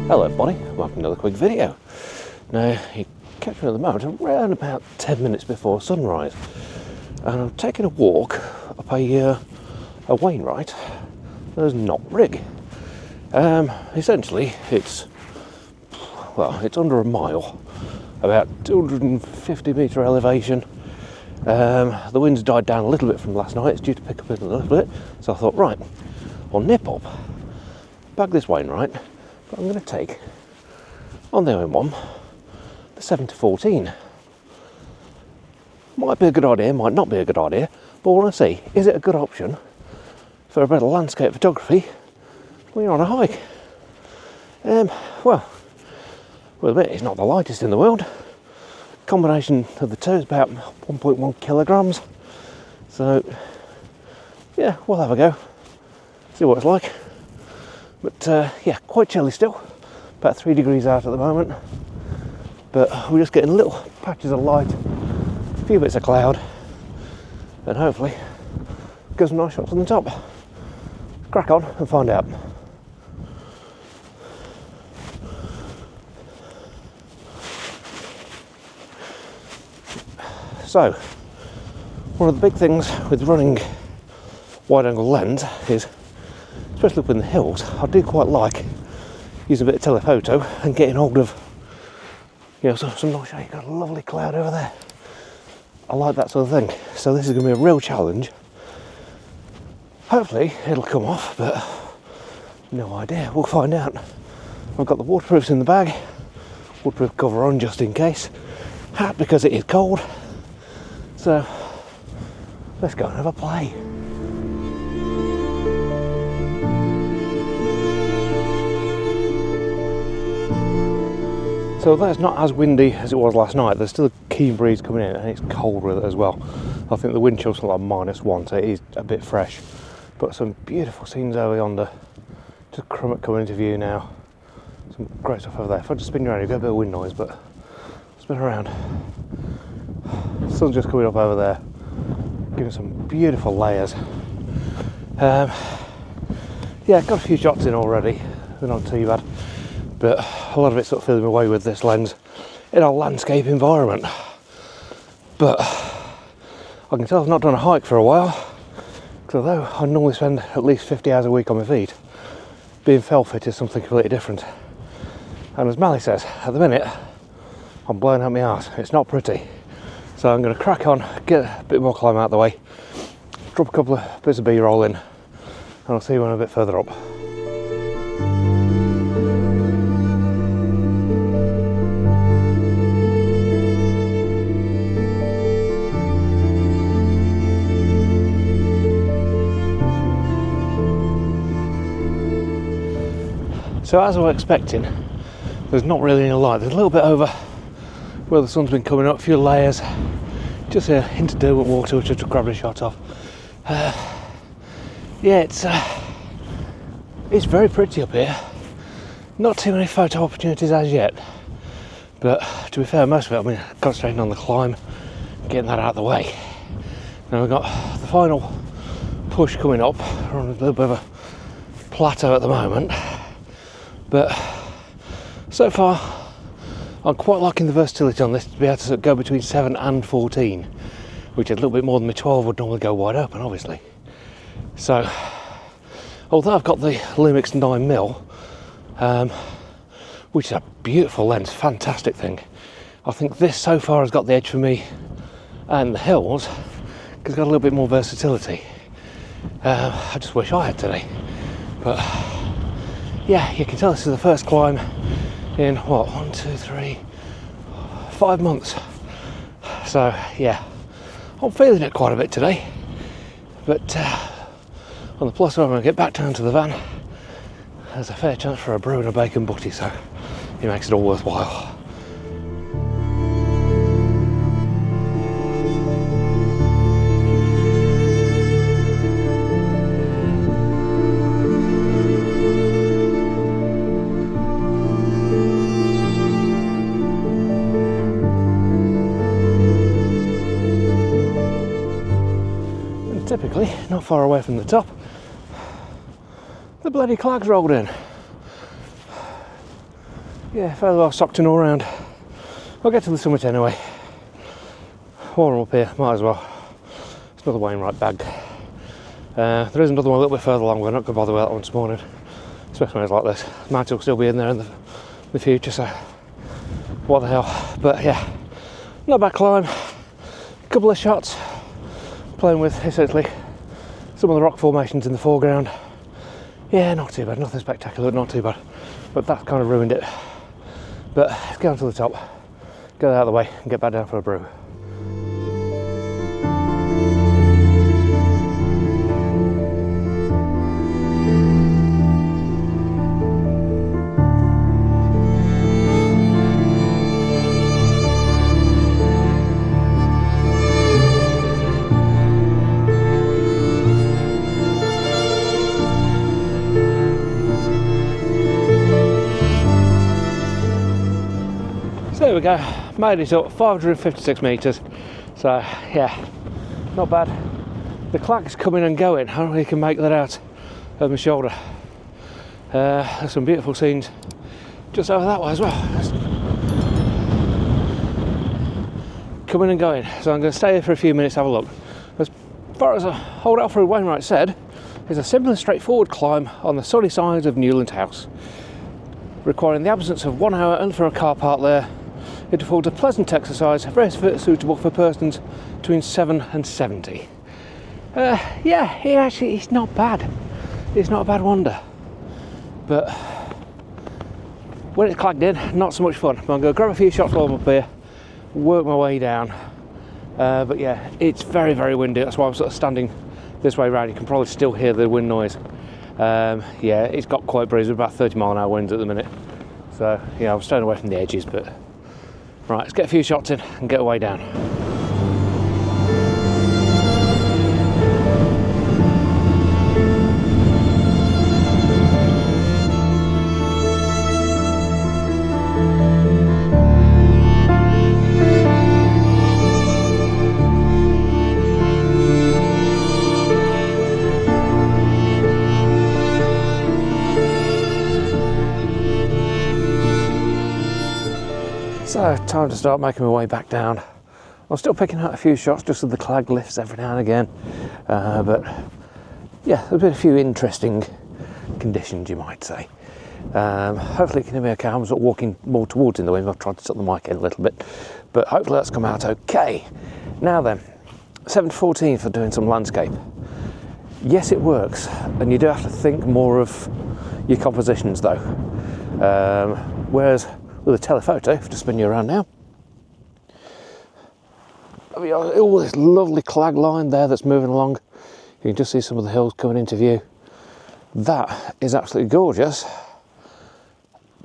Hello everybody, welcome to another quick video. Now, you catch me at the moment around about 10 minutes before sunrise, and I'm taking a walk up a Wainwright that is not rig. Essentially, it's under a mile, about 250 metre elevation. The wind's died down a little bit from last night, it's due to pick up in a little bit, so I thought, right, I'll nip up, bag this Wainwright, but I'm going to take, on the M1, the 7-14. Might be a good idea, might not be a good idea, but I want to see, is it a good option for a bit of landscape photography when you're on a hike? Well, admit it's not the lightest in the world. Combination of the two is about 1.1 kilograms. So, yeah, we'll have a go, see what it's like. But yeah, quite chilly still, about 3 degrees out at the moment, but we're just getting little patches of light, a few bits of cloud, and hopefully get some nice shots on the top. Crack on and find out. So, one of the big things with running wide angle lens is, especially up in the hills, I do quite like using a bit of telephoto and getting hold of, you know, some nice shot. You've got a lovely cloud over there. I like that sort of thing. So this is going to be a real challenge. Hopefully it'll come off, but no idea. We'll find out. I've got the waterproofs in the bag, waterproof cover on just in case, hat because it is cold. So let's go and have a play. So although it's not as windy as it was last night, there's still a keen breeze coming in and it's cold with it as well. I think the wind chill's like -1, so it is a bit fresh. But some beautiful scenes over yonder. Just Crummet coming into view now. Some great stuff over there. If I just spin around, you get a bit of wind noise, but spin around. The sun's just coming up over there, giving some beautiful layers. Yeah, got a few shots in already. They're not too bad. But a lot of it's sort of filling me away with this lens in a landscape environment. But I can tell I've not done a hike for a while, because although I normally spend at least 50 hours a week on my feet, being fell fit is something completely different. And as Mally says, at the minute I'm blowing out my arse. It's not pretty. So I'm going to crack on, get a bit more climb out of the way, drop a couple of bits of B-roll in, and I'll see you when I'm a bit further up. So as I was expecting, there's not really any light. There's a little bit over where the sun's been coming up, a few layers, just a hint of dirt water which I just grabbed a shot of. Yeah, it's very pretty up here. Not too many photo opportunities as yet, but to be fair, most of it, I mean, concentrating on the climb, getting that out of the way. Now we've got the final push coming up. We're on a little bit of a plateau at the moment. But so far, I'm quite liking the versatility on this to be able to go between 7 and 14, which is a little bit more than my 12 would normally go wide open, obviously. So, although I've got the Lumix 9mm, which is a beautiful lens, fantastic thing, I think this so far has got the edge for me and the hills, because it's got a little bit more versatility. I just wish I had today, but yeah, you can tell this is the first climb in, what, 1, 2, 3, 5 months. So, yeah, I'm feeling it quite a bit today. But on the plus side, when I get back down to the van, there's a fair chance for a brew and a bacon butty, so it makes it all worthwhile. Typically, not far away from the top, the bloody clag's rolled in. Yeah, fairly well socked in all round. I'll get to the summit anyway. While I'm up here, might as well. It's another Wainwright bag. There is another one a little bit further along, we're not going to bother with that one this morning, especially when it's like this. Might still be in there in the future, so what the hell. But yeah, not a bad climb. A couple of shots, playing with essentially some of the rock formations in the foreground. Yeah, not too bad, nothing spectacular, not too bad. But that kind of ruined it. But let's get on to the top, get out of the way and get back down for a brew. So there we go, made it up, 556 metres, so yeah, not bad. The clack's coming and going, I don't really can make that out of my shoulder. There's some beautiful scenes just over that way as well. Coming and going, so I'm going to stay here for a few minutes, have a look. As far as old Alfred Wainwright said, it's a simple and straightforward climb on the sunny side of Newland House, requiring the absence of 1 hour and for a car park there. It affords a pleasant exercise, very suitable for persons between 7 and 70. Yeah, it's not bad. It's not a bad wonder. But when it's clagged in, not so much fun. I'm going to go grab a few shots while I'm up here, work my way down. But yeah, it's very, very windy. That's why I'm sort of standing this way around. You can probably still hear the wind noise. Yeah, it's got quite breezy, about 30 mile an hour winds at the minute. So yeah, I'm staying away from the edges, but right, let's get a few shots in and get away down. So, time to start making my way back down. I'm still picking out a few shots just as the clag lifts every now and again. But yeah, there's been a few interesting conditions, you might say. Hopefully it can be okay. I'm sort of walking more towards in the wind. I've tried to tuck the mic in a little bit, but hopefully that's come out okay. Now then, 7 to 14 for doing some landscape. Yes, it works, and you do have to think more of your compositions though. Whereas with a telephoto, if I just spin you around now, I mean, all this lovely clag line there that's moving along. You can just see some of the hills coming into view. That is absolutely gorgeous,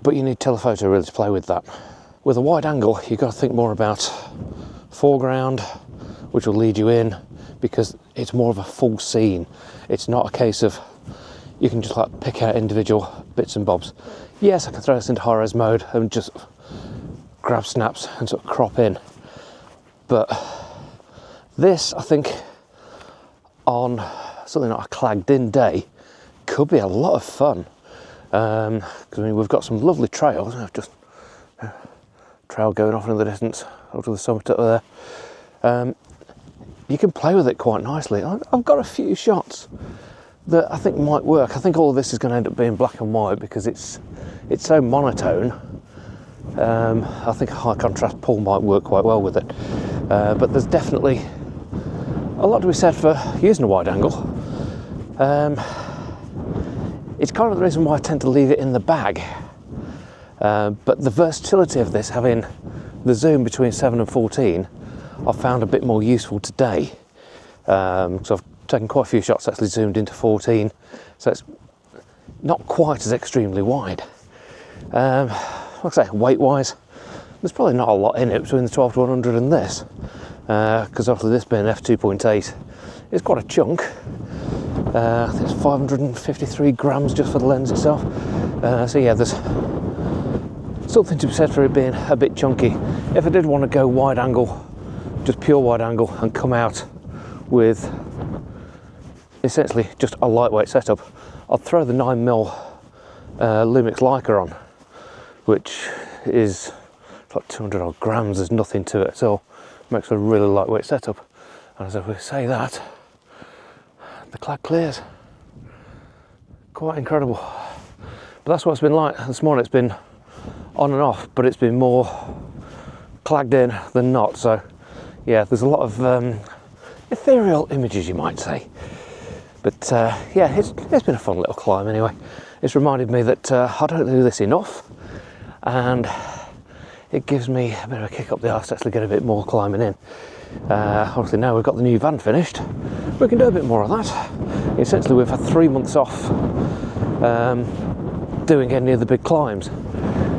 but you need telephoto really to play with that. With a wide angle, you've got to think more about foreground, which will lead you in, because it's more of a full scene. It's not a case of you can just like pick out individual bits and bobs. Yes, I can throw this into high-res mode and just grab snaps and sort of crop in. But this, I think, on something like a clagged-in day, could be a lot of fun. Because I mean, we've got some lovely trails. I've just trail going off in the distance up to the summit up there. You can play with it quite nicely. I've got a few shots that I think might work. I think all of this is going to end up being black and white because it's so monotone. I think a high contrast pull might work quite well with it. But there's definitely a lot to be said for using a wide angle. It's kind of the reason why I tend to leave it in the bag. But the versatility of this, having the zoom between 7 and 14, I've found a bit more useful today. So I've taken quite a few shots actually zoomed into 14, so it's not quite as extremely wide. Like I say, weight wise, there's probably not a lot in it between the 12 to 100 and this, because after this being f2.8, it's quite a chunk. I think it's 553 grams just for the lens itself. So yeah, there's something to be said for it being a bit chunky. If I did want to go wide angle, just pure wide angle, and come out with essentially just a lightweight setup, I'd throw the 9mm Lumix Leica on. which is like 200 odd grams. There's nothing to it at all. Makes a really lightweight setup. And as if we say that, the clag clears. Quite incredible. But that's what it's been like this morning. It's been on and off, but it's been more clagged in than not. So yeah, there's a lot of ethereal images, you might say. But yeah, it's been a fun little climb anyway. It's reminded me that I don't do this enough, and it gives me a bit of a kick up the arse to actually get a bit more climbing in. Obviously now we've got the new van finished, we can do a bit more of that. Essentially we've had 3 months off doing any of the big climbs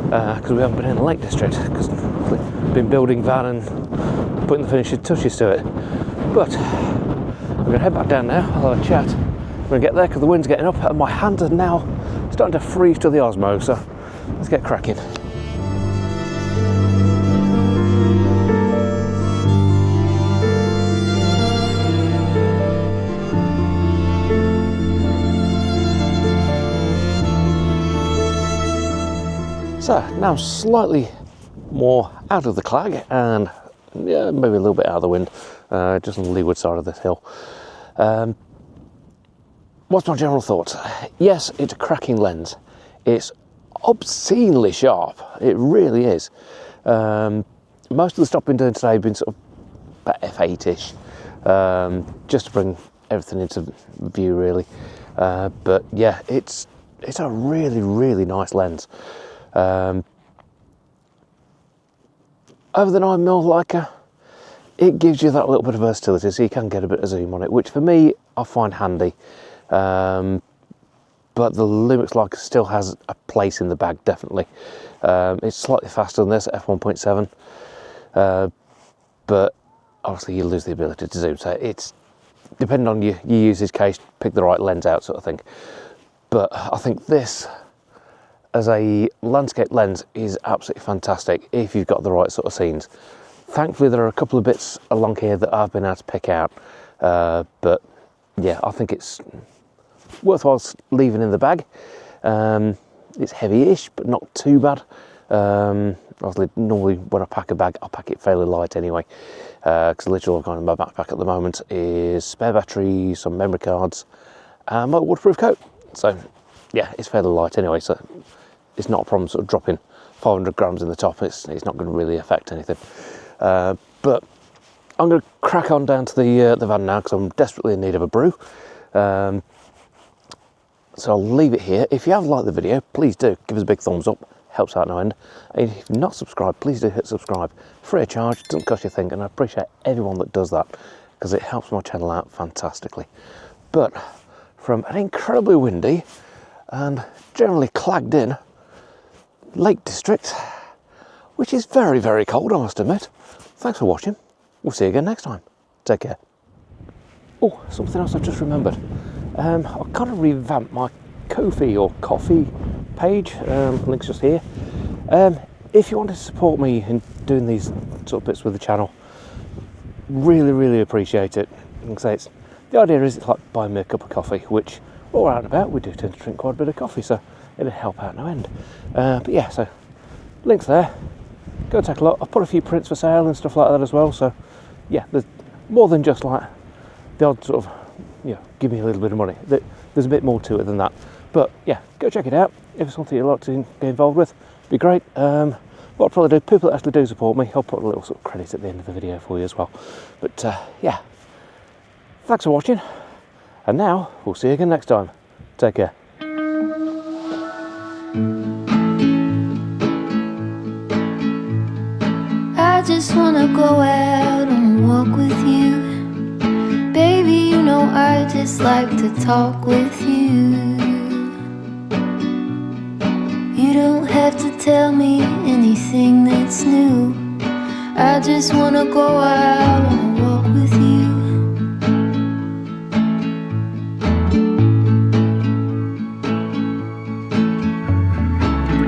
because we haven't been in the Lake District, because we've been building van and putting the finishing touches to it. But we're going to head back down now, I'll have a chat. We're going to get there because the wind's getting up and my hands are now starting to freeze to the Osmo, so let's get cracking. So now slightly more out of the clag and yeah, maybe a little bit out of the wind, just on the leeward side of this hill. What's my general thoughts? Yes, it's a cracking lens. It's obscenely sharp. It really is. Most of the stuff I've been doing today have been sort of about f8ish, just to bring everything into view really. But yeah, it's a really, really nice lens. Over the 9mm Leica, it gives you that little bit of versatility, so you can get a bit of zoom on it, which for me I find handy. But the Lumix Leica still has a place in the bag, definitely. It's slightly faster than this at f1.7, but obviously you lose the ability to zoom, so it's depending on your usage case, pick the right lens out, sort of thing. But I think this as a landscape lens is absolutely fantastic if you've got the right sort of scenes. Thankfully there are a couple of bits along here that I've been able to pick out, but yeah, I think it's worthwhile leaving in the bag. It's heavy-ish, but not too bad. Obviously normally when I pack a bag, I'll pack it fairly light anyway, because literally all I've got in my backpack at the moment is spare battery, some memory cards, and my waterproof coat. So yeah, it's fairly light anyway, so it's not a problem sort of dropping 500 grams in the top. It's not going to really affect anything. But I'm going to crack on down to the van now because I'm desperately in need of a brew. So I'll leave it here. If you have liked the video, please do give us a big thumbs up. Helps out no end. And if you're not subscribed, please do hit subscribe. Free of charge, doesn't cost you a thing, and I appreciate everyone that does that because it helps my channel out fantastically. But from an incredibly windy and generally clagged in Lake District, which is very, very cold, I must admit. Thanks for watching. We'll see you again next time. Take care. Oh, something else I've just remembered. I've kind of revamped my Ko-fi or coffee page. Link's just here. If you want to support me in doing these sort of bits with the channel, really, really appreciate it. Like I say, the idea is it's like buying me a cup of coffee, which all out and about we do tend to drink quite a bit of coffee, so it'll help out no end. But yeah, so links there. Go and take a look. I've put a few prints for sale and stuff like that as well. So yeah, there's more than just like the odd sort of, you know, give me a little bit of money. There's a bit more to it than that. But yeah, go check it out. If it's something you'd like to get involved with, it'd be great. What I'll probably do, people that actually do support me, I'll put a little sort of credit at the end of the video for you as well. But yeah, thanks for watching. And now, we'll see you again next time. Take care. I just wanna go out and walk with you. Baby, you know I just like to talk with you. You don't have to tell me anything that's new. I just wanna go out and walk with you.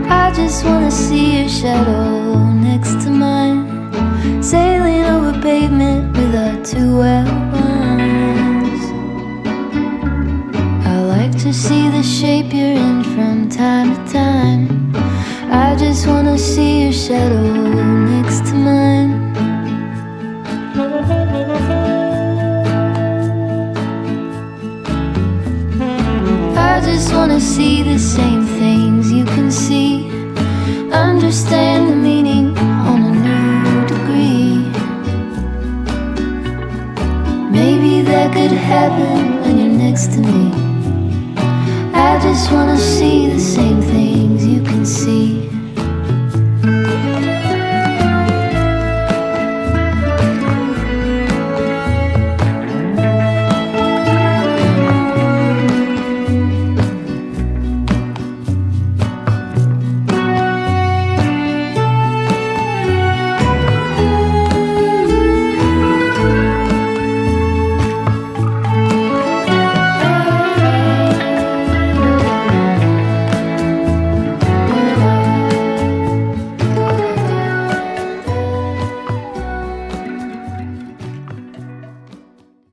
I just wanna see your shadow next to mine, sailing over pavement with our two outlines. I like to see the shape you're in from time to time. I just wanna see your shadow next to mine. I just wanna see the same things you can see, understand the meaning on a new degree. Maybe that could happen when you're next to me. I just wanna see the same things you can see.